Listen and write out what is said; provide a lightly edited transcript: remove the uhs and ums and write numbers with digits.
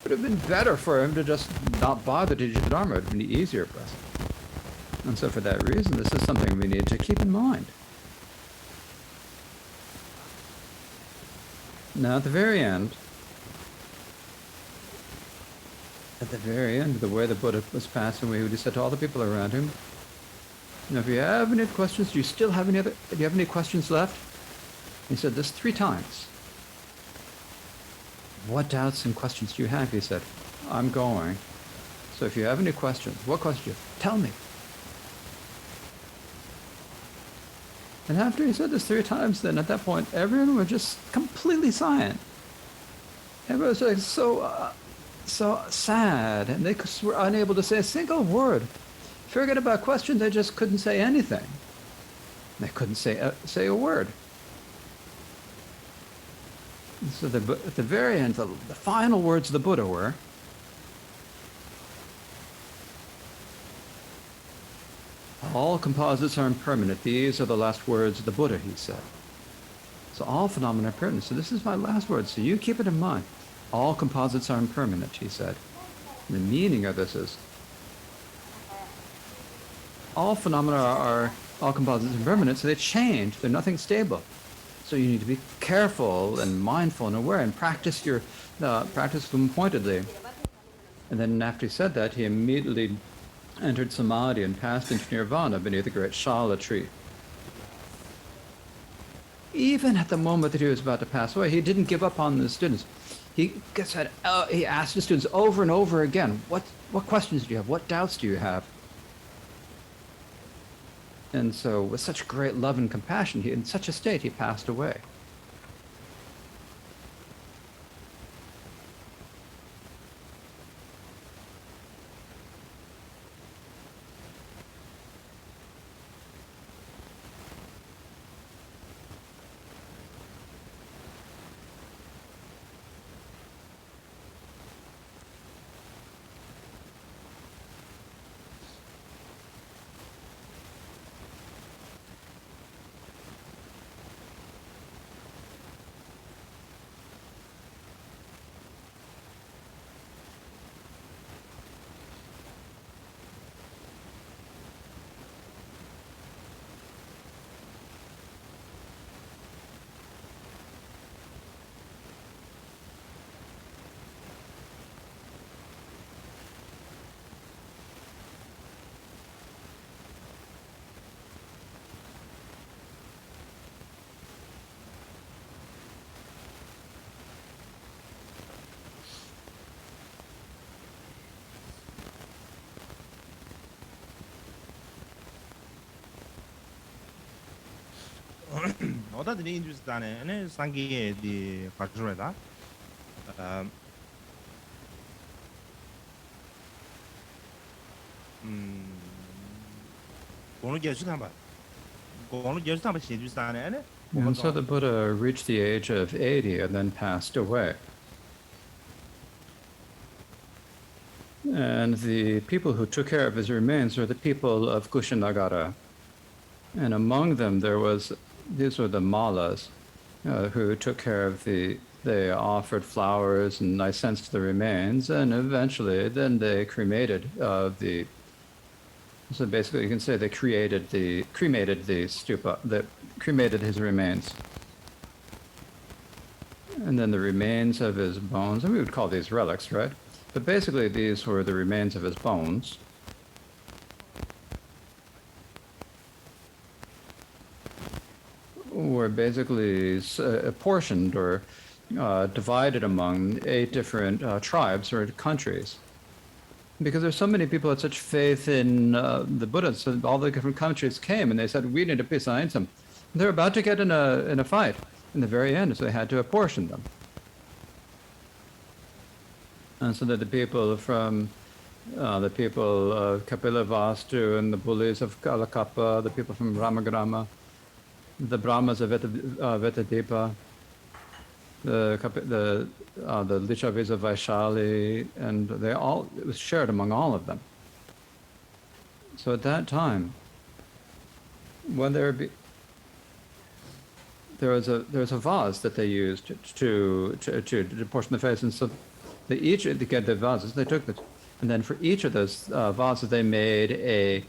would have been better for him to just not bother to teach the Dharma. It would have been easier for us. And so for that reason, this is something we need to keep in mind. Now at the very end, the way the Buddha was passing away, he said to all the people around him, now if you have any questions, do you have any questions left? He said this 3 times. What doubts and questions do you have? He said, I'm going. So if you have any questions, what questions do you have? Tell me. And after he said this 3 times, then at that point, everyone was just completely silent. Everyone was like so sad, and they were unable to say a single word. Forget about questions, they just couldn't say anything. They couldn't say a word. And so at the very end, the final words of the Buddha were, all composites are impermanent. These are the last words of the Buddha, he said. So all phenomena are permanent. So this is my last word. So you keep it in mind. All composites are impermanent, he said. And the meaning of this is, all phenomena are, all composites are impermanent, so they change. They're nothing stable. So you need to be careful and mindful and aware and practice them pointedly. And then after he said that, he immediately entered samadhi and passed into nirvana beneath the great shala tree. Even at the moment that he was about to pass away, he didn't give up on the students. He asked the students over and over again, what questions do you have? What doubts do you have? And so with such great love and compassion, in such a state, he passed away. Oda dili Hindustane, ene sangi di Kajureda. Gonu gezu tamba. Gonu gezu tamba Hindustane, ene. And so the Buddha reached the age of 80 and then passed away. And the people who took care of his remains were the people of Kushinagara. And among them these were the mallas who took care of they offered flowers and nice scents to the remains, and eventually then they cremated so basically you can say they cremated the stupa, that cremated his remains. And then the remains of his bones, and we would call these relics, right? But basically these were the remains of his bones. Were basically apportioned or divided among 8 different tribes or countries. Because there's so many people had such faith in the Buddha, so all the different countries came and they said, we need to be him. They're about to get in a fight in the very end, so they had to apportion them. And so that the people from the people of Kapilavastu and the bullies of Kalakappa, the people from Ramagrama, the Brahmas of Vetadeepa, the Lichavis of Vaishali, and it was shared among all of them. So at that time, when there was a vase that they used to portion the face, and so They get the vases. They took the, and then for each of those vases, they made a